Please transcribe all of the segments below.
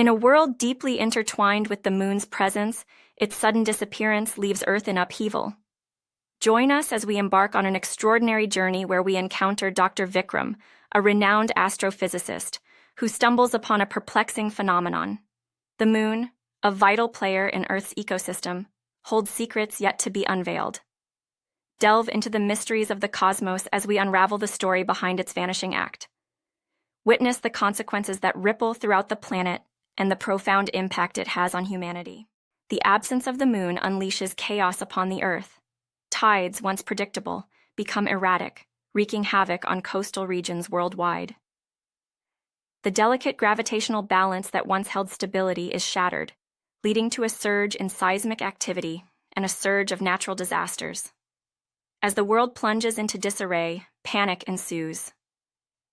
In a world deeply intertwined with the moon's presence, its sudden disappearance leaves Earth in upheaval. Join us as we embark on an extraordinary journey where we encounter Dr. Vikram, a renowned astrophysicist, who stumbles upon a perplexing phenomenon. The moon, a vital player in Earth's ecosystem, holds secrets yet to be unveiled. Delve into the mysteries of the cosmos as we unravel the story behind its vanishing act. Witness the consequences that ripple throughout the planet and the profound impact it has on humanity. The absence of the moon unleashes chaos upon the Earth. Tides, once predictable, become erratic, wreaking havoc on coastal regions worldwide. The delicate gravitational balance that once held stability is shattered, leading to a surge in seismic activity and a surge of natural disasters. As the world plunges into disarray, panic ensues.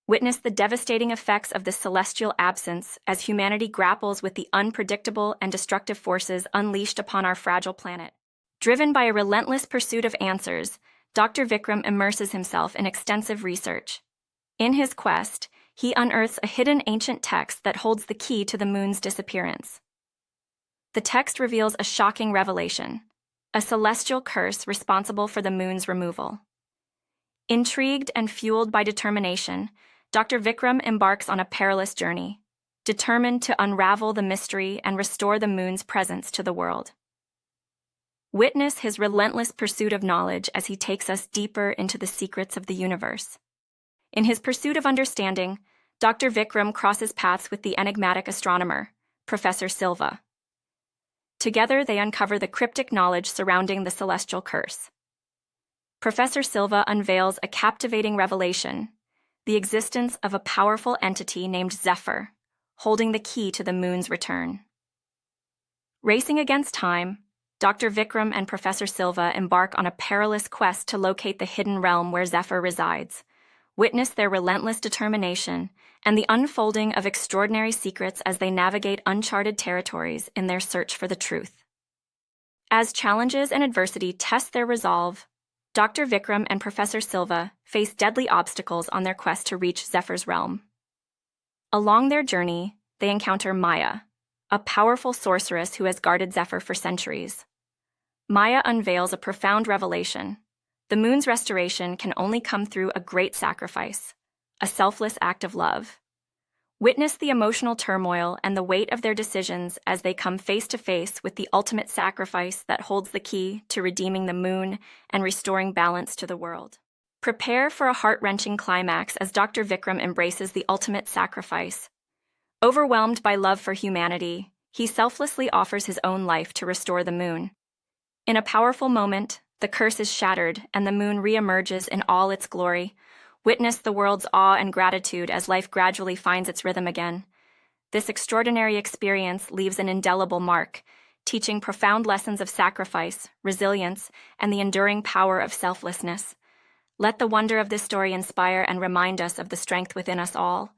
Witness the devastating effects of this celestial absence as humanity grapples with the unpredictable and destructive forces unleashed upon our fragile planet. Driven by a relentless pursuit of answers, Dr. Vikram immerses himself in extensive research. In his quest, he unearths a hidden ancient text that holds the key to the moon's disappearance. The text reveals a shocking revelation: a celestial curse responsible for the moon's removal. Intrigued and fueled by determination, Dr. Vikram embarks on a perilous journey, determined to unravel the mystery and restore the moon's presence to the world. Witness his relentless pursuit of knowledge as he takes us deeper into the secrets of the universe. In his pursuit of understanding, Dr. Vikram crosses paths with the enigmatic astronomer, Professor Silva. Together, they uncover the cryptic knowledge surrounding the celestial curse. Professor Silva unveils a captivating revelation: the existence of a powerful entity named Zephyr, holding the key to the moon's return. Racing against time, Dr. Vikram and Professor Silva embark on a perilous quest to locate the hidden realm where Zephyr resides. Witness their relentless determination and the unfolding of extraordinary secrets as they navigate uncharted territories in their search for the truth. As challenges and adversity test their resolve, Dr. Vikram and Professor Silva face deadly obstacles on their quest to reach Zephyr's realm. Along their journey, they encounter Maya, a powerful sorceress who has guarded Zephyr for centuries. Maya unveils a profound revelation: the moon's restoration can only come through a great sacrifice, a selfless act of love. Witness the emotional turmoil and the weight of their decisions as they come face to face with the ultimate sacrifice that holds the key to redeeming the moon and restoring balance to the world. Prepare for a heart-wrenching climax as Dr. Vikram embraces the ultimate sacrifice. Overwhelmed by love for humanity, he selflessly offers his own life to restore the moon. In a powerful moment, the curse is shattered and the moon re-emerges in all its glory. Witness the world's awe and gratitude as life gradually finds its rhythm again. This extraordinary experience leaves an indelible mark, teaching profound lessons of sacrifice, resilience, and the enduring power of selflessness. Let the wonder of this story inspire and remind us of the strength within us all,